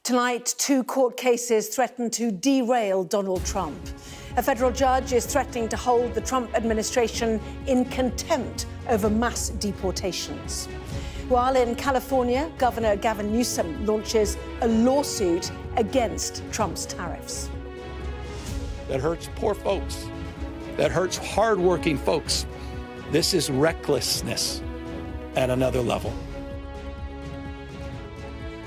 Tonight, 2 court cases threaten to derail Donald Trump. A federal judge is threatening to hold the Trump administration in contempt over mass deportations. While in California, Governor Gavin Newsom launches a lawsuit against Trump's tariffs. That hurts poor folks. That hurts hardworking folks. This is recklessness at another level.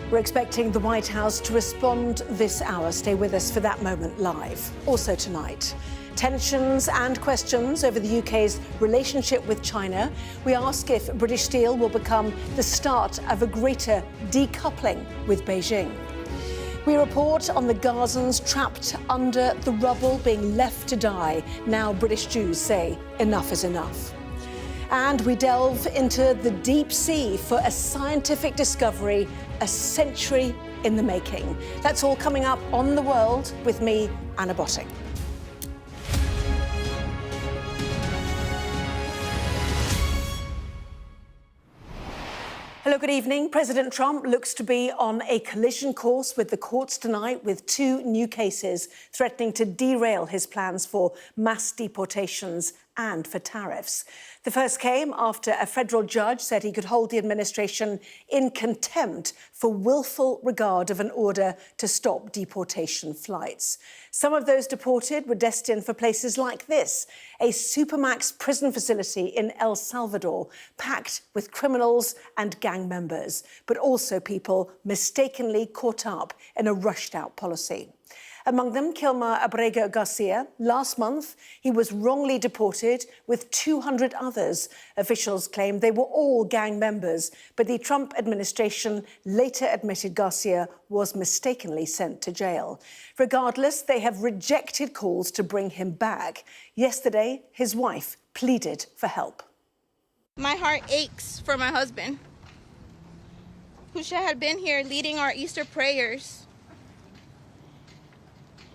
We're expecting the White House to respond this hour. Stay with us for that moment live. Also tonight, tensions and questions over the UK's relationship with China. We ask if British steel will become the start of a greater decoupling with Beijing. We report on the Gazans trapped under the rubble, being left to die. Now British Jews say enough is enough. And we delve into the deep sea for a scientific discovery, a century in the making. That's all coming up on The World with me, Anna Botting. Hello, good evening. President Trump looks to be on a collision course with the courts tonight, with 2 new cases threatening to derail his plans for mass deportations and for tariffs. The first came after a federal judge said he could hold the administration in contempt for willful regard of an order to stop deportation flights. Some of those deported were destined for places like this, a supermax prison facility in El Salvador, packed with criminals and gang members, but also people mistakenly caught up in a rushed-out policy. Among them, Kilmar Abrego Garcia. Last month, he was wrongly deported with 200 others. Officials claimed they were all gang members, but the Trump administration later admitted Garcia was mistakenly sent to jail. Regardless, they have rejected calls to bring him back. Yesterday, his wife pleaded for help. My heart aches for my husband, who should have been here leading our Easter prayers.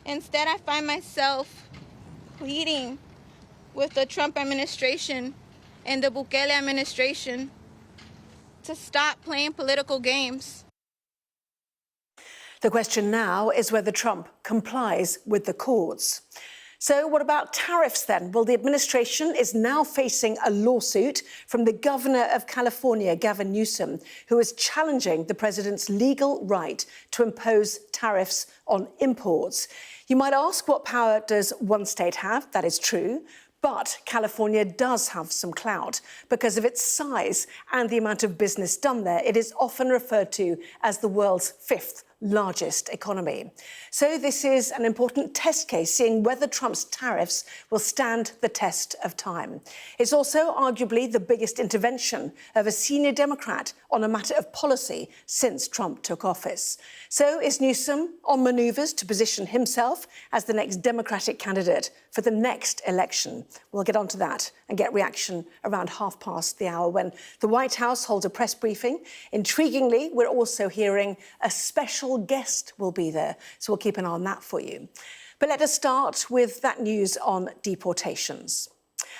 Instead, I find myself pleading with the Trump administration and the Bukele administration to stop playing political games. The question now is whether Trump complies with the courts. So what about tariffs then? Well, the administration is now facing a lawsuit from the governor of California, Gavin Newsom, who is challenging the president's legal right to impose tariffs on imports. You might ask, what power does one state have? That is true. But California does have some clout because of its size and the amount of business done there. It is often referred to as the world's 5th largest economy. So this is an important test case, seeing whether Trump's tariffs will stand the test of time. It's also arguably the biggest intervention of a senior Democrat on a matter of policy since Trump took office. So is Newsom on manoeuvres to position himself as the next Democratic candidate for the next election? We'll get onto that and get reaction around 1:30 when the White House holds a press briefing. Intriguingly, we're also hearing a special guest will be there, so we'll keep an eye on that for you. But let us start with that news on deportations.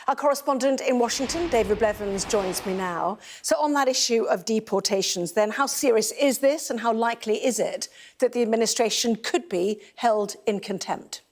Our correspondent in Washington, David Blevins, joins me now. So on that issue of deportations, then, how serious is this and how likely is it that the administration could be held in contempt?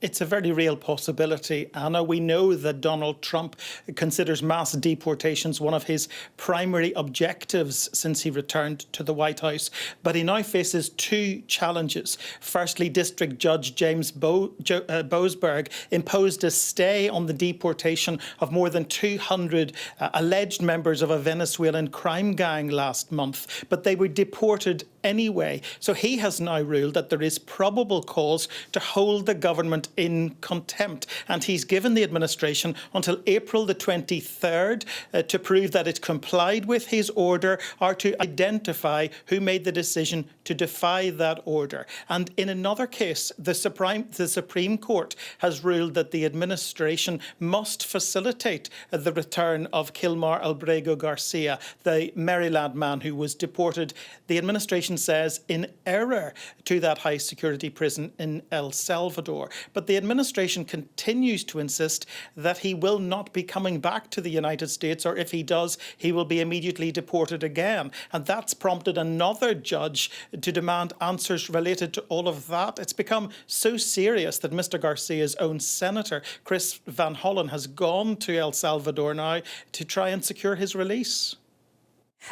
It's a very real possibility, Anna. We know that Donald Trump considers mass deportations one of his primary objectives since he returned to the White House. But he now faces 2 challenges. Firstly, District Judge James Boasberg imposed a stay on the deportation of more than 200 alleged members of a Venezuelan crime gang last month, but they were deported anyway. So he has now ruled that there is probable cause to hold the government in contempt, and he's given the administration until April the 23rd to prove that it complied with his order or to identify who made the decision to defy that order. And in another case, the Supreme Court has ruled that the administration must facilitate the return of Kilmar Abrego Garcia, the Maryland man who was deported. The administration administration says in error to that high security prison in El Salvador. But the administration continues to insist that he will not be coming back to the United States, or if he does, he will be immediately deported again. And that's prompted another judge to demand answers related to all of that. It's become so serious that Mr. Garcia's own senator, Chris Van Hollen, has gone to El Salvador now to try and secure his release.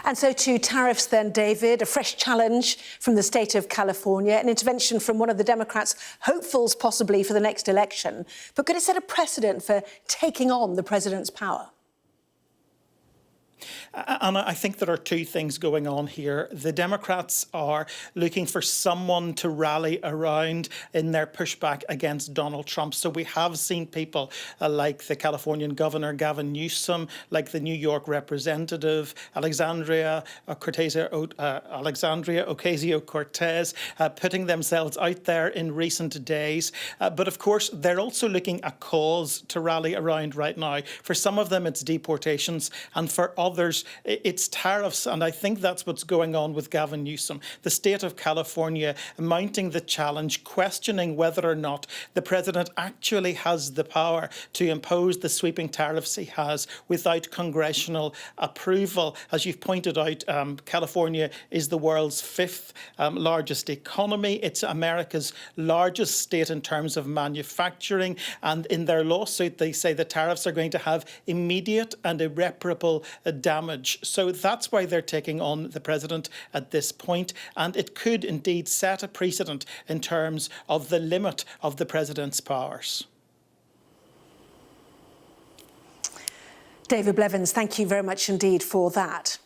And so to tariffs then, David, a fresh challenge from the state of California, an intervention from one of the Democrats' hopefuls possibly for the next election. But could it set a precedent for taking on the president's power? And I think there are two things going on here. The Democrats are looking for someone to rally around in their pushback against Donald Trump. So we have seen people like the Californian governor, Gavin Newsom, like the New York representative, Alexandria Ocasio-Cortez, putting themselves out there in recent days. But of course, they're also looking a cause to rally around right now. For some of them, it's deportations, and for others, it's tariffs. And I think that's what's going on with Gavin Newsom. The state of California mounting the challenge, questioning whether or not the president actually has the power to impose the sweeping tariffs he has without congressional approval. As you've pointed out, California is the world's fifth largest economy. It's America's largest state in terms of manufacturing. And in their lawsuit, they say the tariffs are going to have immediate and irreparable damage. So that's why they're taking on the president at this point. And it could indeed set a precedent in terms of the limit of the president's powers. David Blevins, thank you very much indeed for that.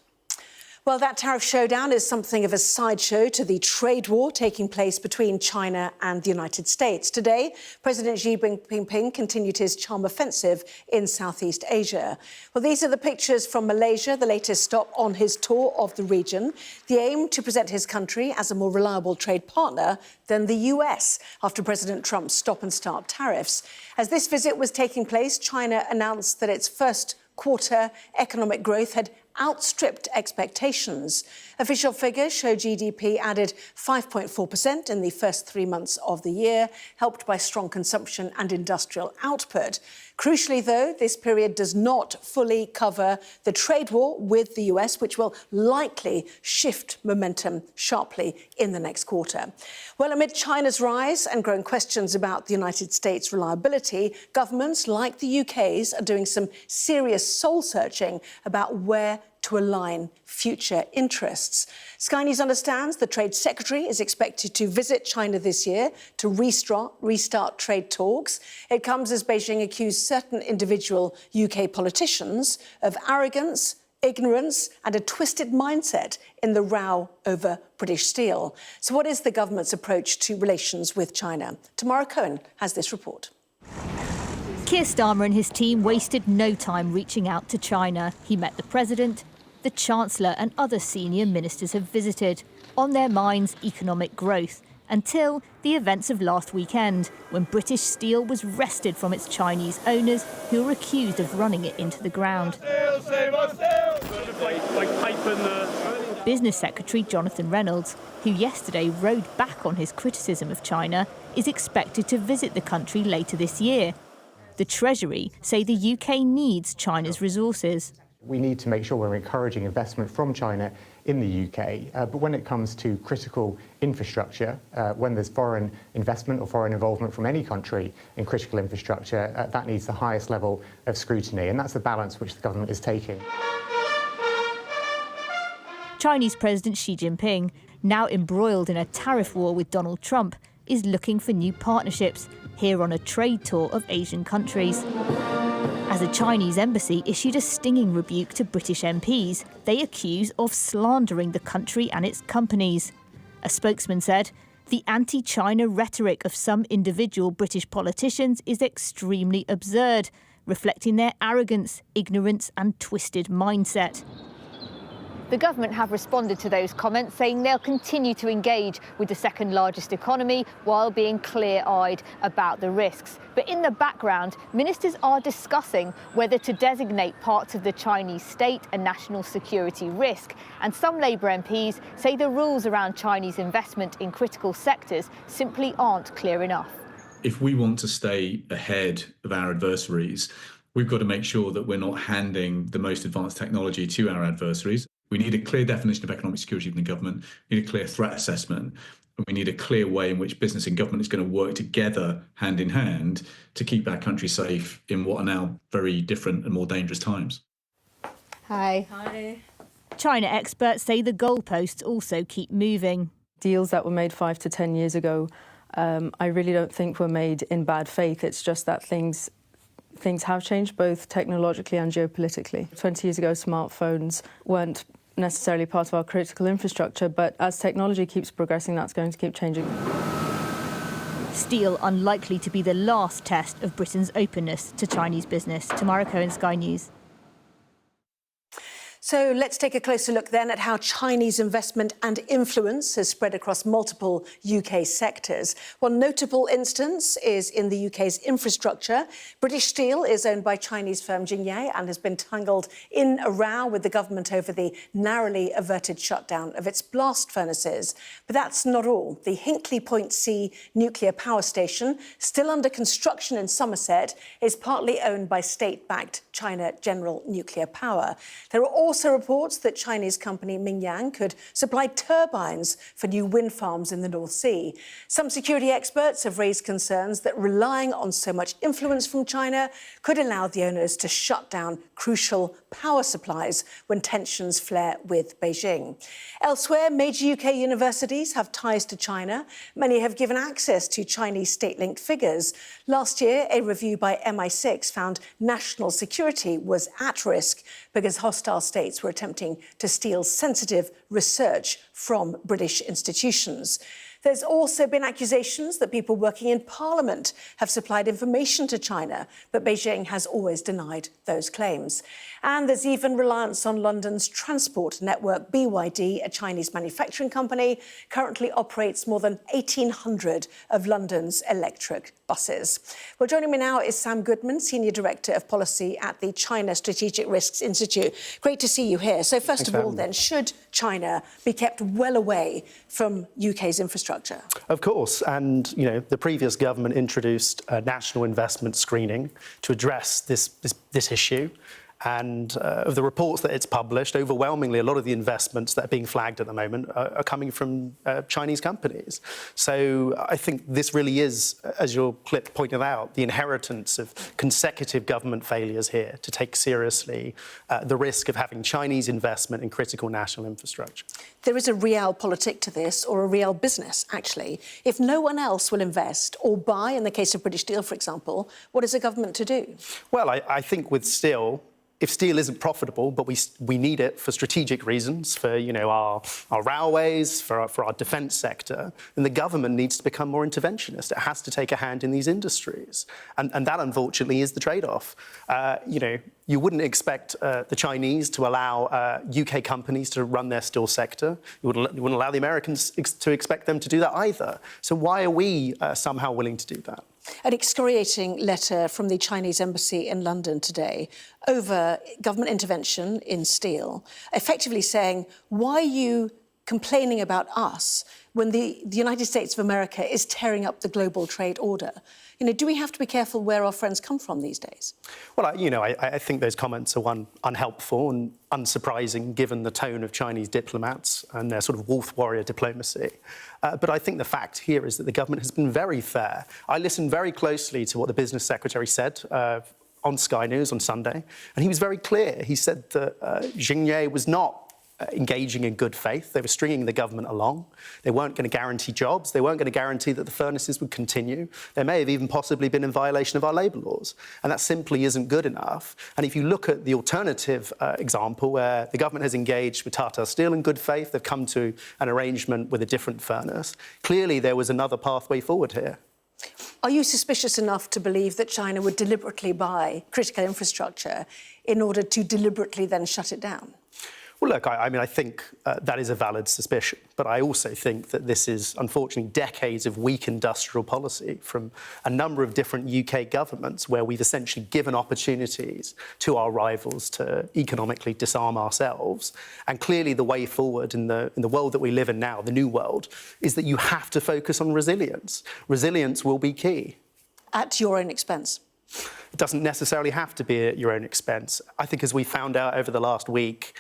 Well, that tariff showdown is something of a sideshow to the trade war taking place between China and the United States. Today, President Xi Jinping continued his charm offensive in Southeast Asia. Well, these are the pictures from Malaysia, the latest stop on his tour of the region. The aim to present his country as a more reliable trade partner than the US after President Trump's stop-and-start tariffs. As this visit was taking place, China announced that its first quarter economic growth had outstripped expectations. Official figures show GDP added 5.4% in the first 3 months of the year, helped by strong consumption and industrial output. Crucially, though, this period does not fully cover the trade war with the US, which will likely shift momentum sharply in the next quarter. Well, amid China's rise and growing questions about the United States' reliability, governments like the UK's are doing some serious soul-searching about where to align future interests. Sky News understands the Trade Secretary is expected to visit China this year to restart trade talks. It comes as Beijing accused certain individual UK politicians of arrogance, ignorance and a twisted mindset in the row over British steel. So what is the government's approach to relations with China? Tamara Cohen has this report. Keir Starmer and his team wasted no time reaching out to China. He met the president, the Chancellor and other senior ministers have visited. On their minds, economic growth, until the events of last weekend, when British steel was wrested from its Chinese owners, who were accused of running it into the ground. Business Secretary Jonathan Reynolds, who yesterday rode back on his criticism of China, is expected to visit the country later this year. The Treasury say the UK needs China's resources. We need to make sure we're encouraging investment from China in the UK. But when it comes to critical infrastructure, when there's foreign investment or foreign involvement from any country in critical infrastructure, that needs the highest level of scrutiny. And that's the balance which the government is taking. Chinese President Xi Jinping, now embroiled in a tariff war with Donald Trump, is looking for new partnerships, here on a trade tour of Asian countries. As the Chinese embassy issued a stinging rebuke to British MPs they accuse of slandering the country and its companies. A spokesman said, "The anti-China rhetoric of some individual British politicians is extremely absurd, reflecting their arrogance, ignorance and twisted mindset." The government have responded to those comments, saying they'll continue to engage with the second largest economy while being clear-eyed about the risks. But in the background, ministers are discussing whether to designate parts of the Chinese state a national security risk. And some Labour MPs say the rules around Chinese investment in critical sectors simply aren't clear enough. If we want to stay ahead of our adversaries, we've got to make sure that we're not handing the most advanced technology to our adversaries. We need a clear definition of economic security from the government. We need a clear threat assessment. And we need a clear way in which business and government is going to work together, hand in hand, to keep our country safe in what are now very different and more dangerous times. Hi. Hi. China experts say the goalposts also keep moving. Deals that were made 5 to 10 years ago, I really don't think were made in bad faith. It's just that things have changed, both technologically and geopolitically. 20 years ago, smartphones weren't necessarily part of our critical infrastructure, but as technology keeps progressing, that's going to keep changing. Steel unlikely to be the last test of Britain's openness to Chinese business. Tamara Cohen, Sky News. So let's take a closer look then at how Chinese investment and influence has spread across multiple UK sectors. One notable instance is in the UK's infrastructure. British Steel is owned by Chinese firm Jinye and has been tangled in a row with the government over the narrowly averted shutdown of its blast furnaces. But that's not all. The Hinkley Point C nuclear power station, still under construction in Somerset, is partly owned by state-backed China General Nuclear Power. There are also reports that Chinese company Mingyang could supply turbines for new wind farms in the North Sea. Some security experts have raised concerns that relying on so much influence from China could allow the owners to shut down crucial power supplies when tensions flare with Beijing. Elsewhere, major UK universities have ties to China. Many have given access to Chinese state-linked figures. Last year, a review by MI6 found national security was at risk because hostile states were attempting to steal sensitive research from British institutions. There's also been accusations that people working in Parliament have supplied information to China, but Beijing has always denied those claims. And there's even reliance on London's transport network. BYD, a Chinese manufacturing company, currently operates more than 1,800 of London's electric buses. Well, joining me now is Sam Goodman, Senior Director of Policy at the China Strategic Risks Institute. Great to see you here. So first of all, then, should China be kept well away from UK's infrastructure? Of course. And, you know, the previous government introduced a national investment screening to address this issue. And of the reports that it's published, overwhelmingly, a lot of the investments that are being flagged at the moment are coming from Chinese companies. So I think this really is, as your clip pointed out, the inheritance of consecutive government failures here to take seriously the risk of having Chinese investment in critical national infrastructure. There is a realpolitik to this, or a real business, actually. If no one else will invest or buy, in the case of British Steel, for example, what is a government to do? Well, I think with steel, if steel isn't profitable, but we need it for strategic reasons, for our railways, for our defence sector, then the government needs to become more interventionist. It has to take a hand in these industries, and that unfortunately is the trade-off. You wouldn't expect the Chinese to allow UK companies to run their steel sector. You wouldn't allow the Americans to expect them to do that either. So why are we somehow willing to do that? An excoriating letter from the Chinese embassy in London today over government intervention in steel, effectively saying, why are you complaining about us when the United States of America is tearing up the global trade order? Do we have to be careful where our friends come from these days? Well, I think those comments are, unhelpful and unsurprising given the tone of Chinese diplomats and their sort of wolf warrior diplomacy. But I think the fact here is that the government has been very fair. I listened very closely to what the business secretary said on Sky News on Sunday, and he was very clear. He said that Jinye was not engaging in good faith. They were stringing the government along. They weren't going to guarantee jobs. They weren't going to guarantee that the furnaces would continue. They may have even possibly been in violation of our labour laws. And that simply isn't good enough. And if you look at the alternative example where the government has engaged with Tata Steel in good faith, they've come to an arrangement with a different furnace, clearly there was another pathway forward here. Are you suspicious enough to believe that China would deliberately buy critical infrastructure in order to deliberately then shut it down? Well, look, I mean, I think that is a valid suspicion, but I also think that this is, unfortunately, decades of weak industrial policy from a number of different UK governments where we've essentially given opportunities to our rivals to economically disarm ourselves. And clearly the way forward in the world that we live in now, the new world, is that you have to focus on resilience. Resilience will be key. At your own expense? It doesn't necessarily have to be at your own expense. I think as we found out over the last week,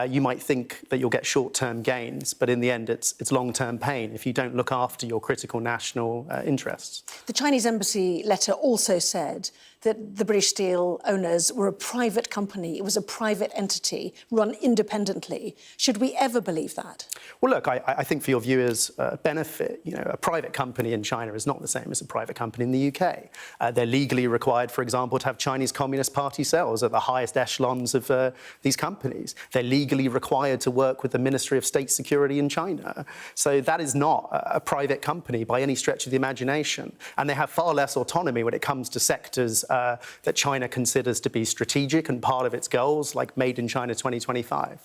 you might think that you'll get short-term gains, but in the end, it's long-term pain if you don't look after your critical national interests. The Chinese embassy letter also said that the British Steel owners were a private company. It was a private entity run independently. Should we ever believe that? Well, look, I think for your viewers' benefit, a private company in China is not the same as a private company in the UK. They're legally required, for example, to have Chinese Communist Party cells at the highest echelons of these companies. They're legally required to work with the Ministry of State Security in China. So that is not a private company by any stretch of the imagination. And they have far less autonomy when it comes to sectors that China considers to be strategic and part of its goals, like Made in China 2025.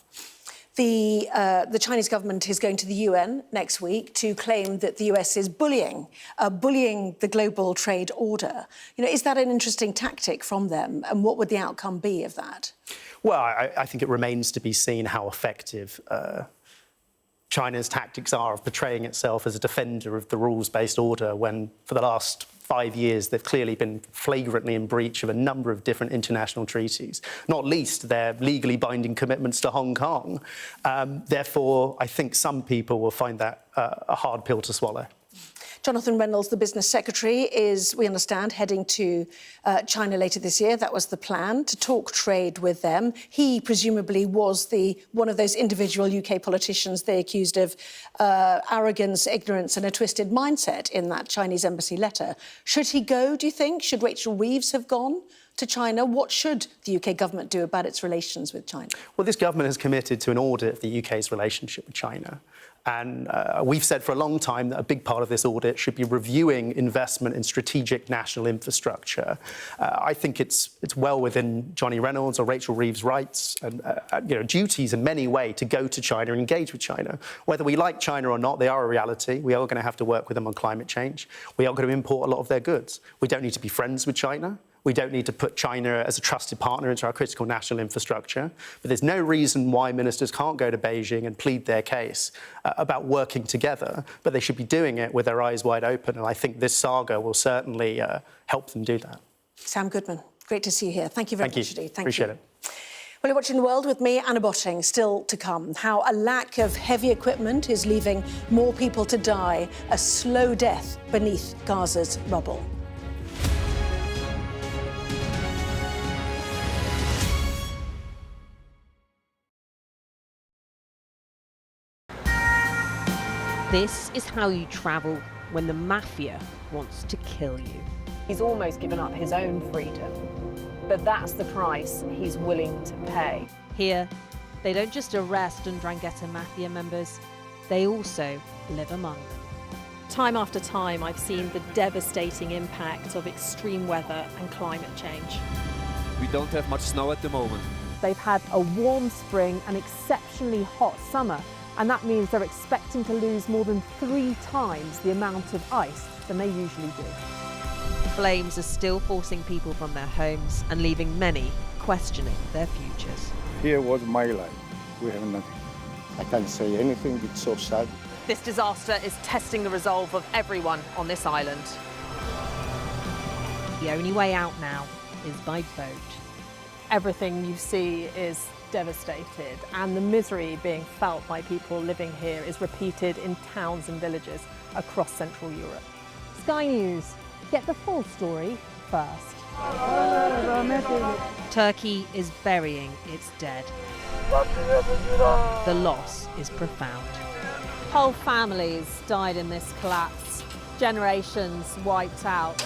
The Chinese government is going to the UN next week to claim that the US is bullying the global trade order. Is that an interesting tactic from them? And what would the outcome be of that? Well, I think it remains to be seen how effective China's tactics are of portraying itself as a defender of the rules-based order when, for the last 5 years, they've clearly been flagrantly in breach of a number of different international treaties, not least their legally binding commitments to Hong Kong. Therefore, I think some people will find that a hard pill to swallow. Jonathan Reynolds, the business secretary, is, we understand, heading to China later this year. That was the plan, to talk trade with them. He presumably was one of those individual UK politicians they accused of arrogance, ignorance and a twisted mindset in that Chinese embassy letter. Should he go, do you think? Should Rachel Reeves have gone to China? What should the UK government do about its relations with China? Well, this government has committed to an audit of the UK's relationship with China. And we've said for a long time that a big part of this audit should be reviewing investment in strategic national infrastructure. I think it's well within Johnny Reynolds or Rachel Reeves' rights and duties in many ways to go to China and engage with China. Whether we like China or not, they are a reality. We are going to have to work with them on climate change. We are going to import a lot of their goods. We don't need to be friends with China. We don't need to put China as a trusted partner into our critical national infrastructure. But there's no reason why ministers can't go to Beijing and plead their case about working together, but they should be doing it with their eyes wide open. And I think this saga will certainly help them do that. Sam Goodman, great to see you here. Thank you very much indeed. Appreciate it. Well, you're watching The World with me, Anna Botting. Still to come, how a lack of heavy equipment is leaving more people to die a slow death beneath Gaza's rubble. This is how you travel when the mafia wants to kill you. He's almost given up his own freedom, but that's the price he's willing to pay. Here, they don't just arrest and 'Ndrangheta mafia members, they also live among them. Time after time, I've seen the devastating impact of extreme weather and climate change. We don't have much snow at the moment. They've had a warm spring and exceptionally hot summer, and that means they're expecting to lose more than 3 times the amount of ice than they usually do. Flames are still forcing people from their homes and leaving many questioning their futures. Here was my life. We have nothing. I can't say anything, it's so sad. This disaster is testing the resolve of everyone on this island. The only way out now is by boat. Everything you see is devastated, and the misery being felt by people living here is repeated in towns and villages across Central Europe. Sky News, get the full story first. Turkey is burying its dead. The loss is profound. Whole families died in this collapse, generations wiped out.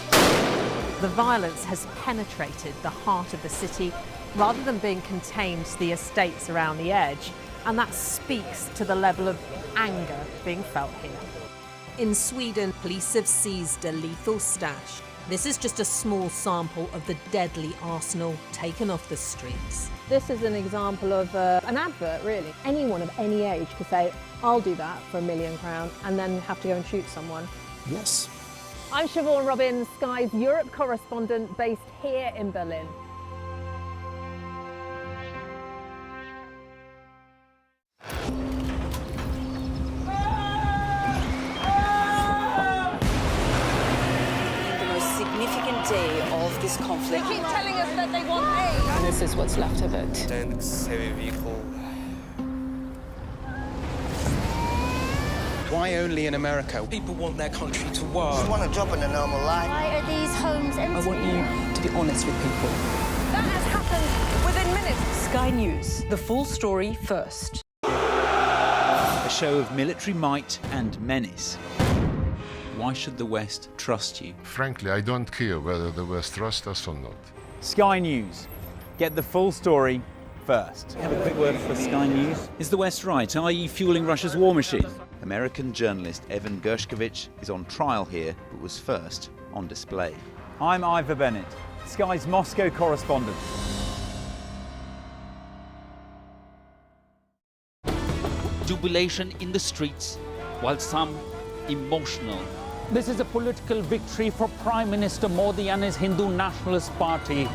The violence has penetrated the heart of the city rather than being contained to the estates around the edge, and that speaks to the level of anger being felt here. In Sweden, police have seized a lethal stash This is just a small sample of the deadly arsenal taken off the streets. This is an example of an advert, really. Anyone of any age could say, I'll do that for £1 million, and then have to go and shoot someone. Yes. I'm Siobhan Robbins, Sky's Europe correspondent based here in Berlin. The most significant day of this conflict. They keep telling us that they want aid. And this is what's left of it. Heavy vehicle. Why only in America? People want their country to work. You want a job in a normal life. Why are these homes empty? I want you to be honest with people. That has happened within minutes. Sky News, the full story first. A show of military might and menace. Why should the West trust you? Frankly, I don't care whether the West trusts us or not. Sky News. Get the full story first. Have a quick word for Sky News. Is the West right? Are you fueling Russia's war machine? American journalist Evan Gershkovich is on trial here, but was first on display. I'm Ivor Bennett, Sky's Moscow correspondent. Jubilation in the streets, while some emotional. This is a political victory for Prime Minister Modi and his Hindu Nationalist Party.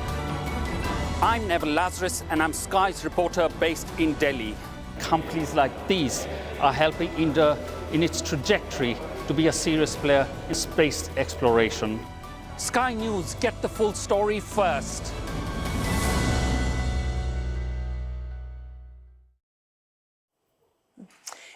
I'm Neville Lazarus, and I'm Sky's reporter based in Delhi. Companies like these are helping India in its trajectory to be a serious player in space exploration. Sky News, get the full story first.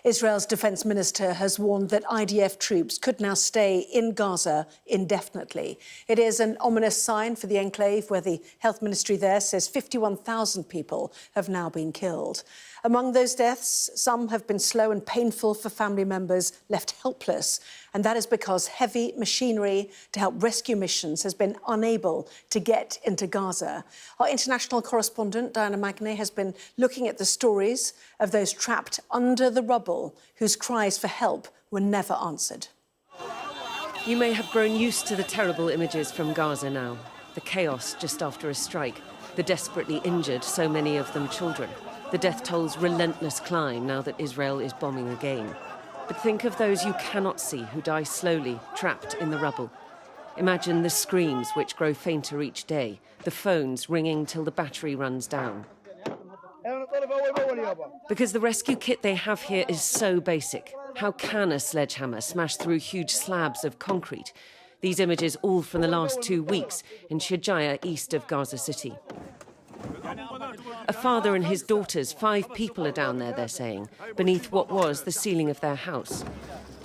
Israel's defence minister has warned that IDF troops could now stay in Gaza indefinitely. It is an ominous sign for the enclave, where the health ministry there says 51,000 people have now been killed. Among those deaths, some have been slow and painful for family members left helpless, and that is because heavy machinery to help rescue missions has been unable to get into Gaza. Our international correspondent, Diana Magnay, has been looking at the stories of those trapped under the rubble whose cries for help were never answered. You may have grown used to the terrible images from Gaza now. The chaos just after a strike, the desperately injured, so many of them children. The death toll's relentless climb now that Israel is bombing again. But think of those you cannot see who die slowly, trapped in the rubble. Imagine the screams which grow fainter each day, the phones ringing till the battery runs down. Because the rescue kit they have here is so basic. How can a sledgehammer smash through huge slabs of concrete? These images all from the last 2 weeks in Shujaiya, east of Gaza City. A father and his daughters, 5 people are down there, they're saying, beneath what was the ceiling of their house.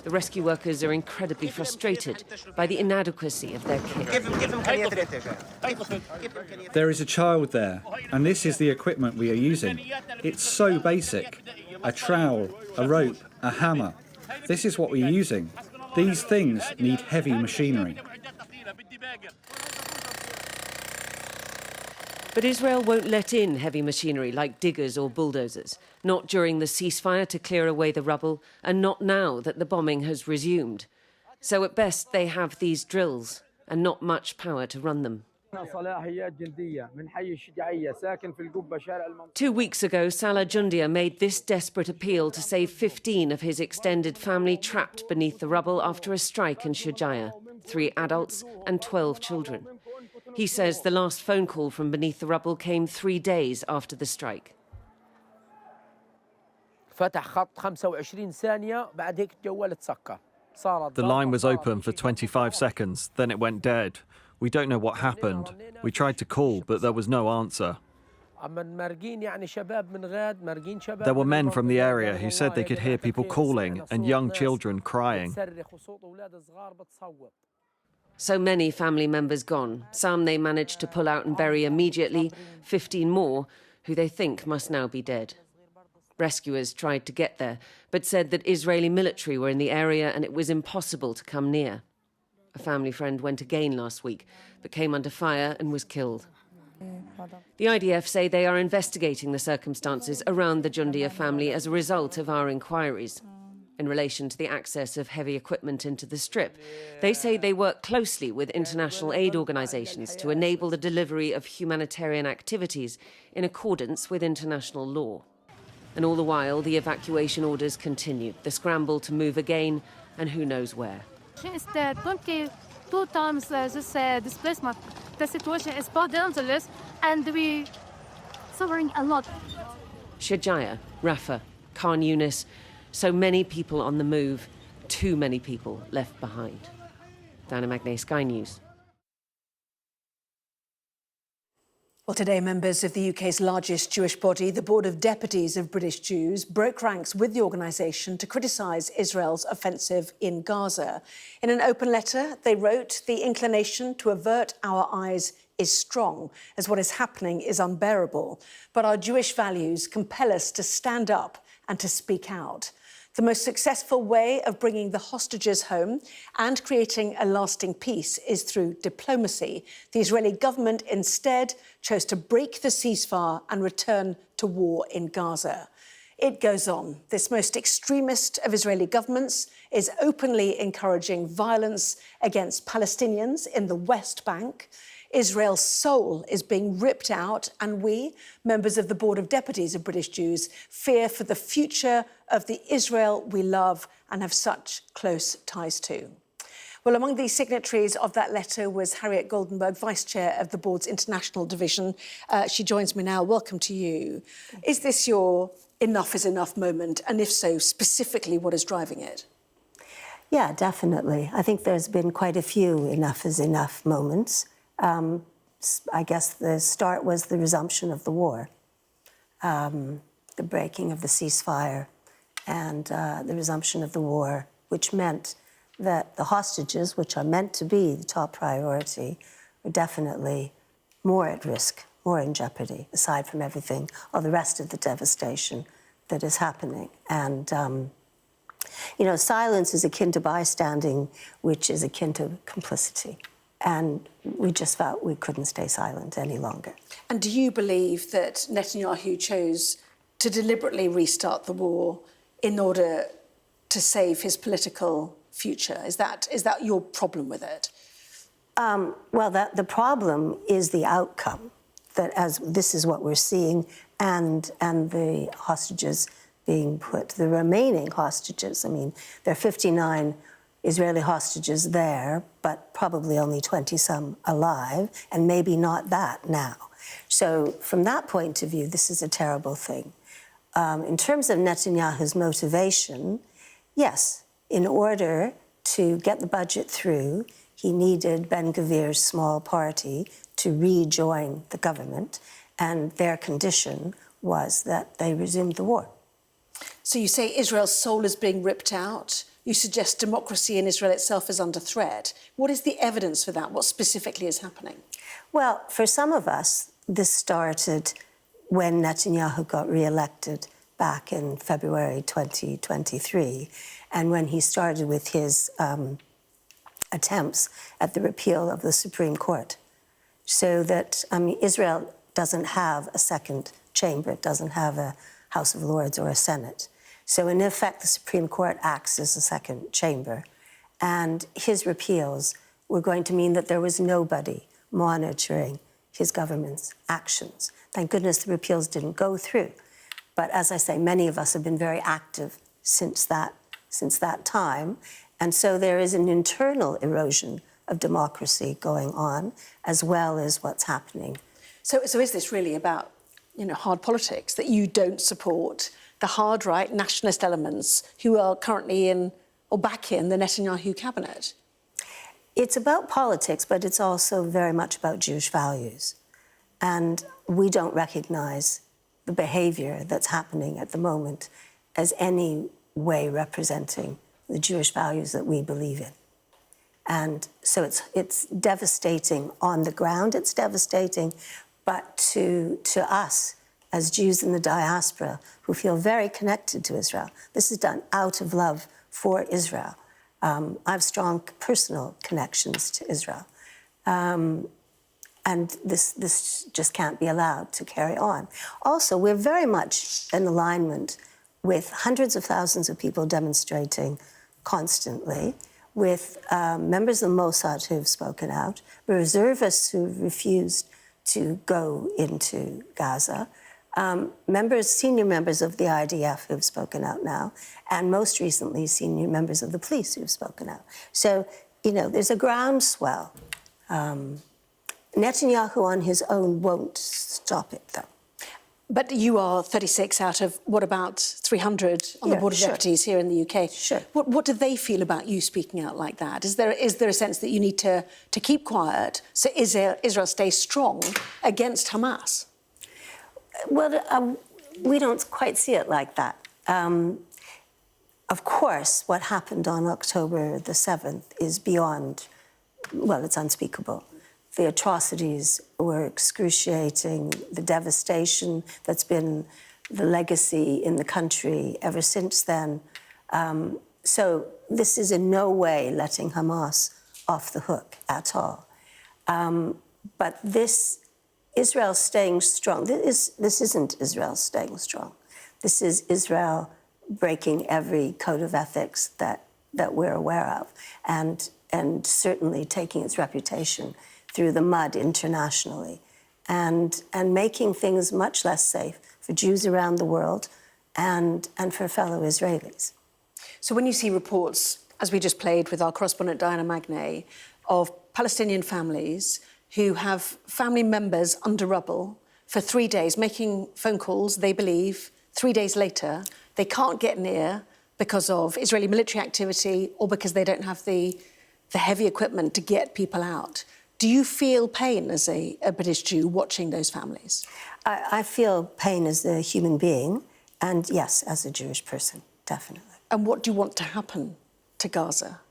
The rescue workers are incredibly frustrated by the inadequacy of their kit. There is a child there, and this is the equipment we are using. It's so basic. A trowel, a rope, a hammer. This is what we are using. These things need heavy machinery. But Israel won't let in heavy machinery like diggers or bulldozers, not during the ceasefire to clear away the rubble, and not now that the bombing has resumed. So at best they have these drills, and not much power to run them. 2 weeks ago, Salah Jundia made this desperate appeal to save 15 of his extended family trapped beneath the rubble after a strike in Shujaiya, 3 adults and 12 children. He says the last phone call from beneath the rubble came 3 days after the strike. The line was open for 25 seconds, then it went dead. We don't know what happened. We tried to call, but there was no answer. There were men from the area who said they could hear people calling and young children crying. So many family members gone. Some they managed to pull out and bury immediately, 15 more who they think must now be dead. Rescuers tried to get there, but said that Israeli military were in the area and it was impossible to come near. A family friend went again last week, but came under fire and was killed. The IDF say they are investigating the circumstances around the Jundia family as a result of our inquiries. in relation to the access of heavy equipment into the Strip. They say they work closely with international aid organisations to enable the delivery of humanitarian activities in accordance with international law. And all the while, the evacuation orders continue, the scramble to move again, and who knows where. Since the 22 times this displacement, the situation is more dangerous, and we suffering a lot. Shujaiya, Rafah, Khan Yunis, so many people on the move, too many people left behind. Diana Magnay, Sky News. Well, today, members of the UK's largest Jewish body, the Board of Deputies of British Jews, broke ranks with the organisation to criticise Israel's offensive in Gaza. In an open letter, they wrote, "The inclination to avert our eyes is strong, as what is happening is unbearable. But our Jewish values compel us to stand up and to speak out. The most successful way of bringing the hostages home and creating a lasting peace is through diplomacy. The Israeli government instead chose to break the ceasefire and return to war in Gaza." It goes on. This most extremist of Israeli governments is openly encouraging violence against Palestinians in the West Bank. Israel's soul is being ripped out, and we, members of the Board of Deputies of British Jews, fear for the future of the Israel we love and have such close ties to. Well, among the signatories of that letter was Harriet Goldenberg, Vice Chair of the Board's International Division. She joins me now. Welcome to you. Is this your enough is enough moment? And if so, specifically, what is driving it? Yeah, definitely. I think there's been quite a few enough is enough moments. I guess the start was the resumption of the war, the breaking of the ceasefire and the resumption of the war, which meant that the hostages, which are meant to be the top priority, are definitely more at risk, more in jeopardy, aside from everything, all the rest of the devastation that is happening. And, you know, silence is akin to bystanding, which is akin to complicity. And we just felt we couldn't stay silent any longer. And do you believe that Netanyahu chose to deliberately restart the war in order to save his political future? Is that your problem with it? Well, the problem is the outcome, that as this is what we're seeing, and the hostages being put, the remaining hostages. I mean, there are 59 Israeli hostages there, but probably only 20-some alive, and maybe not that now. So from that point of view, this is a terrible thing. In terms of Netanyahu's motivation, yes, in order to get the budget through, he needed Ben-Gvir's small party to rejoin the government, and their condition was that they resumed the war. So you say Israel's soul is being ripped out. You suggest democracy in Israel itself is under threat. What is the evidence for that? What specifically is happening? Well, for some of us, this started when Netanyahu got re-elected back in February 2023, and when he started with his attempts at the repeal of the Supreme Court. So that, I mean, Israel doesn't have a second chamber. It doesn't have a House of Lords or a Senate. So in effect, the Supreme Court acts as a second chamber. And his repeals were going to mean that there was nobody monitoring his government's actions. Thank goodness the repeals didn't go through. But as I say, many of us have been very active since that time. And so there is an internal erosion of democracy going on, as well as what's happening. So is this really about, you know, hard politics, that you don't support the hard right nationalist elements who are currently in or back in the Netanyahu cabinet? It's about politics, but it's also very much about Jewish values. And we don't recognize the behavior that's happening at the moment as any way representing the Jewish values that we believe in. And so it's devastating on the ground, it's devastating, but to us, as Jews in the diaspora who feel very connected to Israel. This is done out of love for Israel. I have strong personal connections to Israel. And this just can't be allowed to carry on. Also, we're very much in alignment with hundreds of thousands of people demonstrating constantly, with members of the Mossad who've spoken out, reservists who've refused to go into Gaza, senior members of the IDF who've spoken out now, and most recently, senior members of the police who've spoken out. So, you know, there's a groundswell. Netanyahu on his own won't stop it, though. But you are 36 out of, what, about 300 on the Board of Deputies here in the UK. Sure. What do they feel about you speaking out like that? Is there a sense that you need to keep quiet so Israel stays strong against Hamas? Well, we don't quite see it like that. Of course, what happened on October the 7th is beyond, well, it's unspeakable. The atrocities were excruciating, the devastation that's been the legacy in the country ever since then. So this is in no way letting Hamas off the hook at all. But Israel staying strong, this isn't Israel staying strong. This is Israel breaking every code of ethics that we're aware of, and certainly taking its reputation through the mud internationally, and making things much less safe for Jews around the world and for fellow Israelis. So when you see reports, as we just played with our correspondent Diana Magnay, of Palestinian families who have family members under rubble for 3 days, making phone calls, they believe, 3 days later, they can't get near because of Israeli military activity or because they don't have the heavy equipment to get people out. Do you feel pain as a British Jew watching those families? I feel pain as a human being, and yes, as a Jewish person, definitely. And what do you want to happen to Gaza?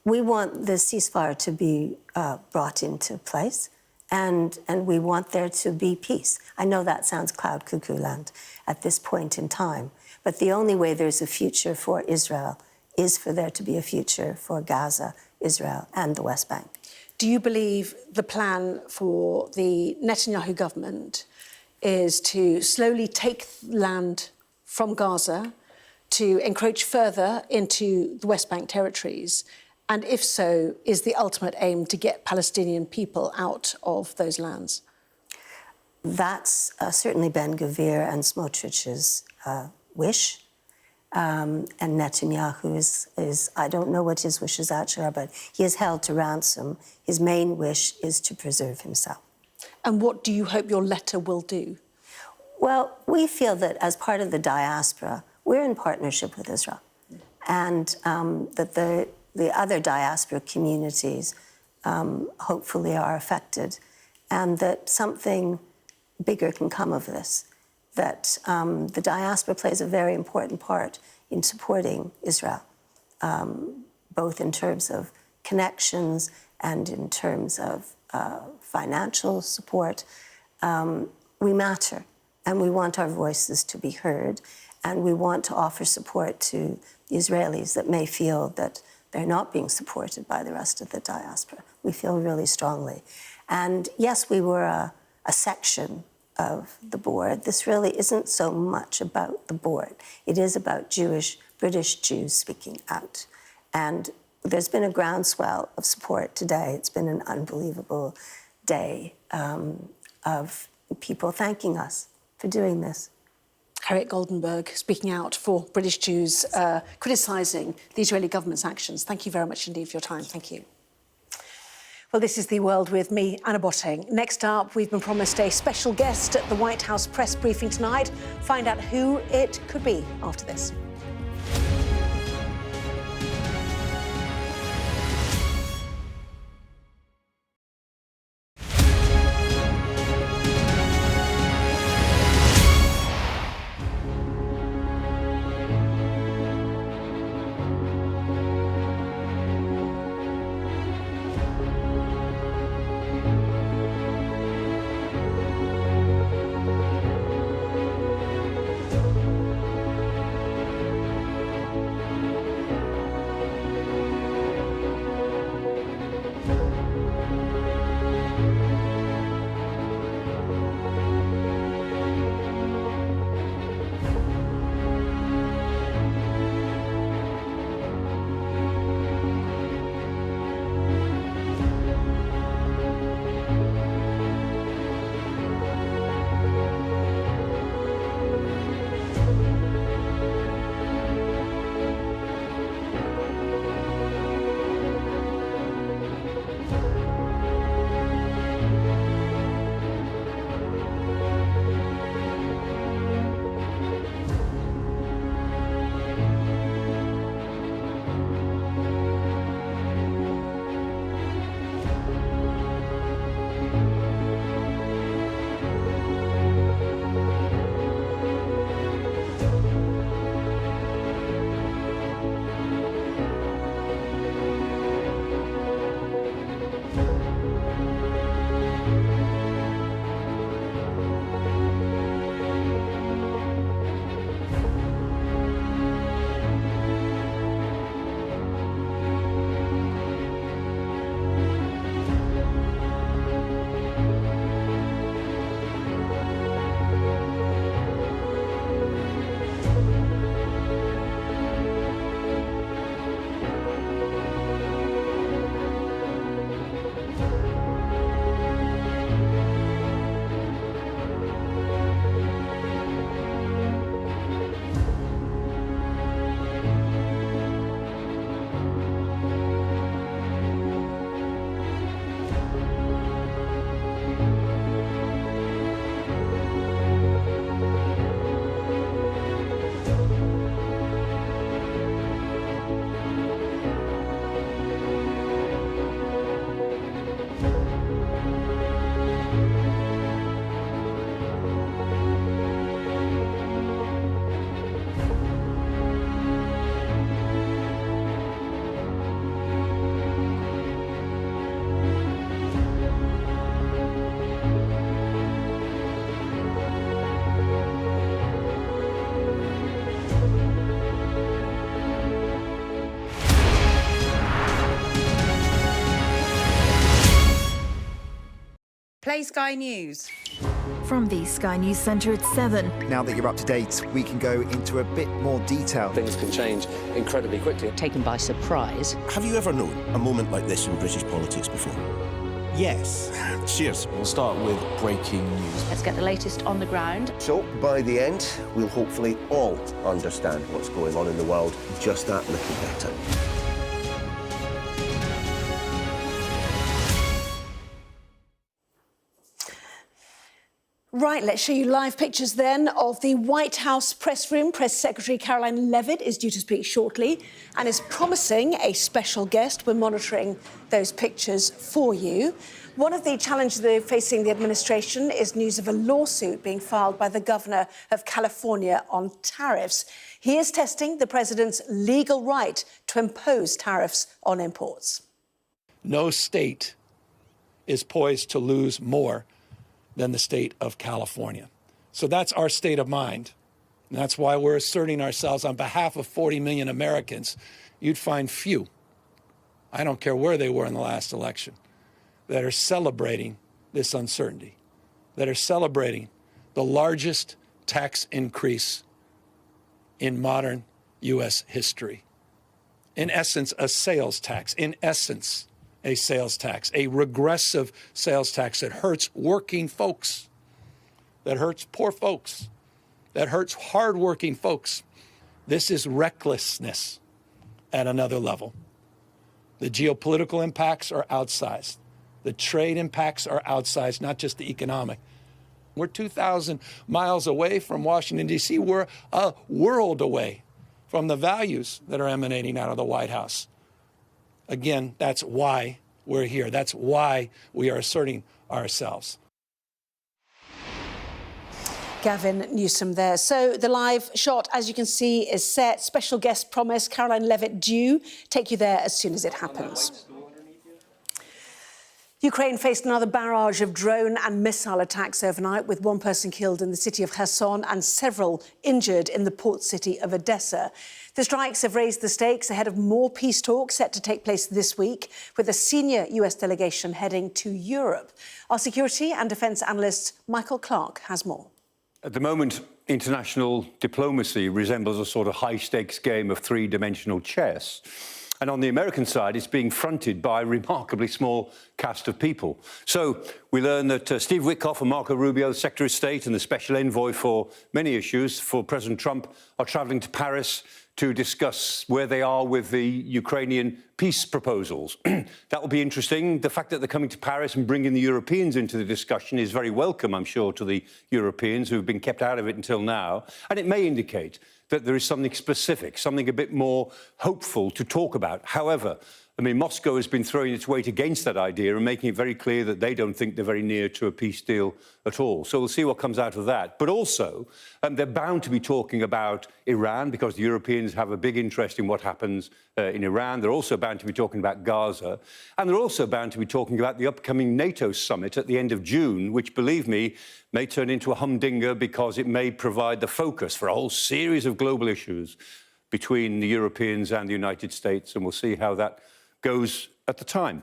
We want the ceasefire to be brought into place, and we want there to be peace. I know that sounds cloud cuckoo land at this point in time, but the only way there's a future for Israel is for there to be a future for Gaza, Israel, and the West Bank. Do you believe the plan for the Netanyahu government is to slowly take land from Gaza, to encroach further into the West Bank territories? And if so, is the ultimate aim to get Palestinian people out of those lands? That's certainly Ben-Gvir and Smotrich's wish. And Netanyahu is, I don't know what his wishes actually are, but he is held to ransom. His main wish is to preserve himself. And what do you hope your letter will do? Well, we feel that as part of the diaspora, we're in partnership with Israel. And that the other diaspora communities hopefully are affected, and that something bigger can come of this. That the diaspora plays a very important part in supporting Israel, both in terms of connections and in terms of financial support. We matter, and we want our voices to be heard, and we want to offer support to the Israelis that may feel that they're not being supported by the rest of the diaspora. We feel really strongly. And yes, we were a section of the board. This really isn't so much about the board. It is about British Jews speaking out. And there's been a groundswell of support today. It's been an unbelievable day of people thanking us for doing this. Harriet Goldenberg speaking out for British Jews, criticising the Israeli government's actions. Thank you very much indeed for your time. Thank you. Well, this is The World with me, Anna Botting. Next up, we've been promised a special guest at the White House press briefing tonight. Find out who it could be after this. Play Sky News. From the Sky News Centre at 7. Now that you're up to date, we can go into a bit more detail. Things can change incredibly quickly. Taken by surprise. Have you ever known a moment like this in British politics before? Yes. Cheers. We'll start with breaking news. Let's get the latest on the ground. So, by the end, we'll hopefully all understand what's going on in the world just that little better. Right, let's show you live pictures then of the White House press room. Press Secretary Caroline Leavitt is due to speak shortly and is promising a special guest. We're monitoring those pictures for you. One of the challenges facing the administration is news of a lawsuit being filed by the governor of California on tariffs. He is testing the president's legal right to impose tariffs on imports. No state is poised to lose more than the state of California. So that's our state of mind. And that's why we're asserting ourselves on behalf of 40 million Americans. You'd find few, I don't care where they were in the last election, that are celebrating this uncertainty, that are celebrating the largest tax increase in modern U.S. history. In essence, a sales tax. In essence, a sales tax, a regressive sales tax that hurts working folks, that hurts poor folks, that hurts hardworking folks. This is recklessness at another level. The geopolitical impacts are outsized. The trade impacts are outsized, not just the economic. We're 2,000 miles away from Washington, D.C. We're a world away from the values that are emanating out of the White House. Again, that's why we're here. That's why we are asserting ourselves. Gavin Newsom there. So the live shot, as you can see, is set. Special guest promise. Caroline Leavitt due. Take you there as soon as it happens. Ukraine faced another barrage of drone and missile attacks overnight, with one person killed in the city of Kherson and several injured in the port city of Odessa. The strikes have raised the stakes ahead of more peace talks set to take place this week, with a senior US delegation heading to Europe. Our security and defence analyst Michael Clark has more. At the moment, international diplomacy resembles a sort of high-stakes game of three-dimensional chess. And on the American side, it's being fronted by a remarkably small cast of people. So we learn that Steve Witkoff and Marco Rubio, the Secretary of State and the Special Envoy for many issues for President Trump, are travelling to Paris to discuss where they are with the Ukrainian peace proposals. That will be interesting. The fact that they're coming to Paris and bringing the Europeans into the discussion is very welcome, I'm sure, to the Europeans who've been kept out of it until now. And it may indicate that there is something specific, something a bit more hopeful to talk about. However, I mean, Moscow has been throwing its weight against that idea and making it very clear that they don't think they're very near to a peace deal at all. So we'll see what comes out of that. But also, they're bound to be talking about Iran, because the Europeans have a big interest in what happens in Iran. They're also bound to be talking about Gaza. And they're also bound to be talking about the upcoming NATO summit at the end of June, which, believe me, may turn into a humdinger because it may provide the focus for a whole series of global issues between the Europeans and the United States. And we'll see how that goes at the time.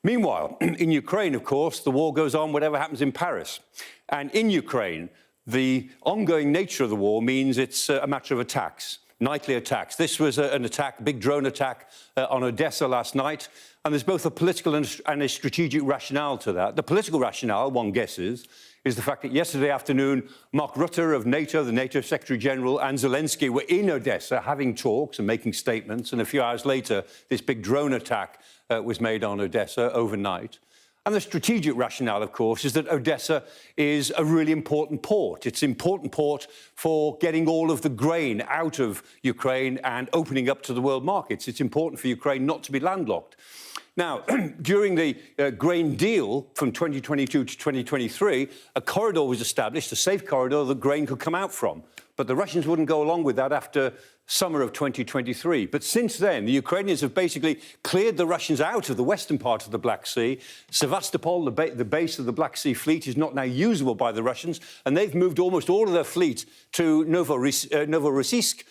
Meanwhile, in Ukraine, of course, the war goes on whatever happens in Paris. And in Ukraine, the ongoing nature of the war means it's a matter of attacks, nightly attacks. This was an attack, a big drone attack on Odessa last night. And there's both a political and a strategic rationale to that. The political rationale, one guesses, is the fact that yesterday afternoon, Mark Rutte of NATO, the NATO Secretary-General, and Zelensky were in Odessa having talks and making statements. And a few hours later, this big drone attack was made on Odessa overnight. And the strategic rationale, of course, is that Odessa is a really important port. It's an important port for getting all of the grain out of Ukraine and opening up to the world markets. It's important for Ukraine not to be landlocked. Now, during the grain deal from 2022 to 2023, a corridor was established, a safe corridor that grain could come out from. But the Russians wouldn't go along with that after summer of 2023. But since then, the Ukrainians have basically cleared the Russians out of the western part of the Black Sea. Sevastopol, the base of the Black Sea Fleet, is not now usable by the Russians, and they've moved almost all of their fleet to Novorossiysk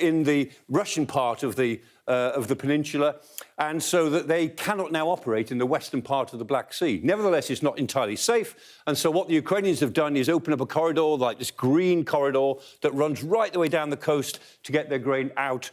in the Russian part of the of the peninsula, and so that they cannot now operate in the western part of the Black Sea. Nevertheless, it's not entirely safe, and so what the Ukrainians have done is open up a corridor, like this green corridor, that runs right the way down the coast to get their grain out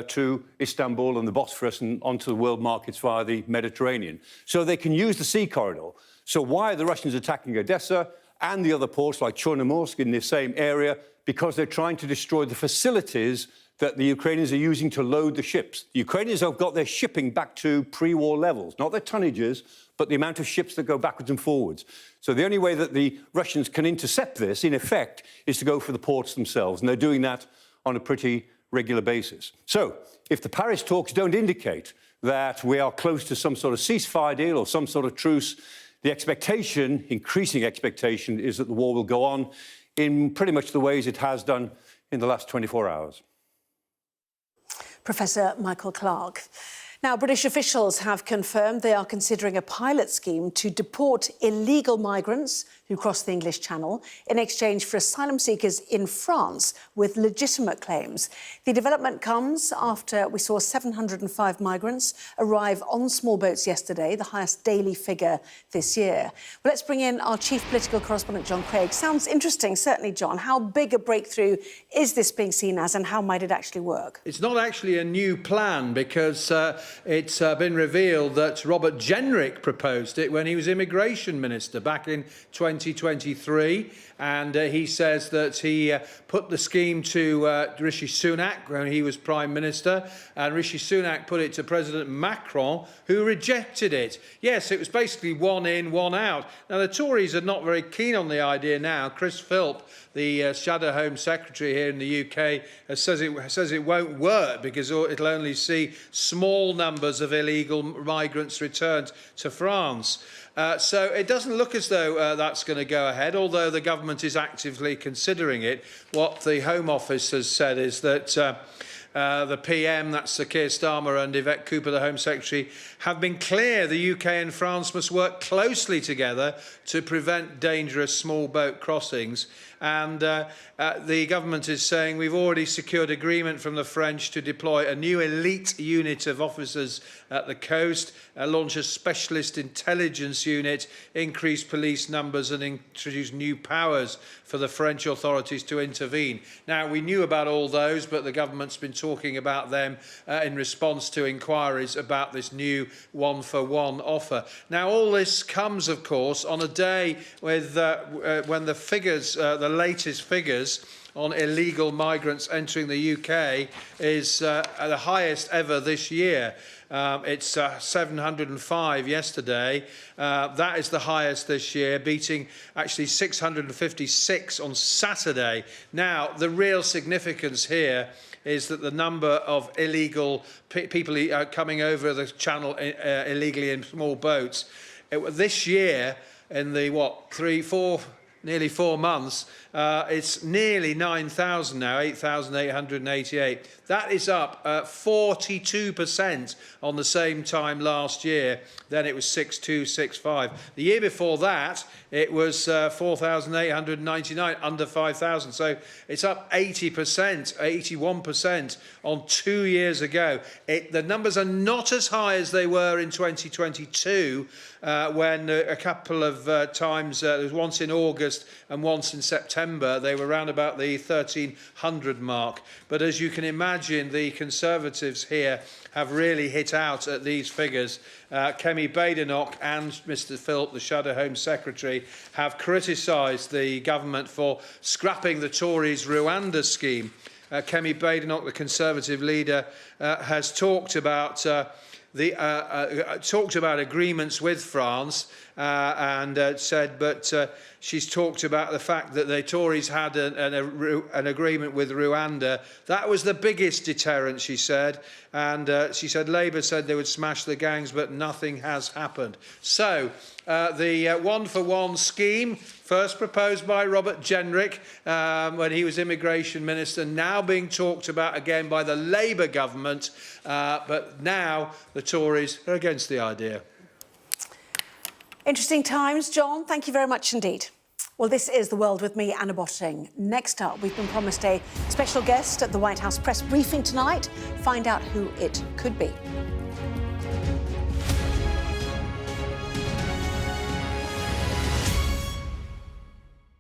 to Istanbul and the Bosphorus and onto the world markets via the Mediterranean. So they can use the sea corridor. So why are the Russians attacking Odessa and the other ports like Chornomorsk in the same area? Because they're trying to destroy the facilities that the Ukrainians are using to load the ships. The Ukrainians have got their shipping back to pre-war levels, not their tonnages, but the amount of ships that go backwards and forwards. So the only way that the Russians can intercept this, in effect, is to go for the ports themselves, and they're doing that on a pretty regular basis. So if the Paris talks don't indicate that we are close to some sort of ceasefire deal or some sort of truce, the expectation, increasing expectation, is that the war will go on in pretty much the ways it has done in the last 24 hours. Professor Michael Clark. Now, British officials have confirmed they are considering a pilot scheme to deport illegal migrants who cross the English Channel in exchange for asylum seekers in France with legitimate claims. The development comes after we saw 705 migrants arrive on small boats yesterday, the highest daily figure this year. Well, let's bring in our chief political correspondent, John Craig. Sounds interesting, certainly, John. How big a breakthrough is this being seen as, and how might it actually work? It's not actually a new plan, because it's been revealed that Robert Jenrick proposed it when he was immigration minister back in 2023, and he says that he put the scheme to Rishi Sunak when he was Prime Minister, and Rishi Sunak put it to President Macron, who rejected it. Yes, it was basically one in, one out. Now, the Tories are not very keen on the idea now. Chris Philp, the Shadow Home Secretary here in the UK, says it won't work because it'll only see small numbers of illegal migrants returned to France. So it doesn't look as though that's going to go ahead, although the government is actively considering it. What the Home Office has said is that the PM, that's Sir Keir Starmer, and Yvette Cooper, the Home Secretary, have been clear the UK and France must work closely together to prevent dangerous small boat crossings. And the government is saying we've already secured agreement from the French to deploy a new elite unit of officers at the coast, launch a specialist intelligence unit, increase police numbers and introduce new powers for the French authorities to intervene. Now, we knew about all those, but the government's been talking about them in response to inquiries about this new one-for-one offer. Now, all this comes, of course, on a day with, when the figures, the latest figures on illegal migrants entering the UK is the highest ever this year. It's 705 yesterday. That is the highest this year, beating actually 656 on Saturday. Now, the real significance here is that the number of illegal people coming over the channel illegally in small boats, this year, in the, nearly 4 months, it's nearly 9,000 now, 8,888. That is up 42% on the same time last year. Then it was 6,265. The year before that, it was 4,899, under 5,000. So it's up 80%, 81% on 2 years ago. The numbers are not as high as they were in 2022, when a couple of times, there was once in August and once in September, they were around about the 1,300 mark. But as you can imagine, the Conservatives here have really hit out at these figures. Kemi Badenoch and Mr Philp, the Shadow Home Secretary, have criticised the government for scrapping the Tories' Rwanda scheme. Kemi Badenoch, the Conservative leader, has talked about agreements with France and said, but she's talked about the fact that the Tories had an agreement with Rwanda. That was the biggest deterrent, she said. And she said Labour said they would smash the gangs, but nothing has happened. So the one-for-one scheme, first proposed by Robert Jenrick when he was immigration minister, now being talked about again by the Labour government, but now the Tories are against the idea. Interesting times, John. Thank you very much indeed. Well, this is The World with me, Anna Botting. Next up, we've been promised a special guest at the White House press briefing tonight. Find out who it could be.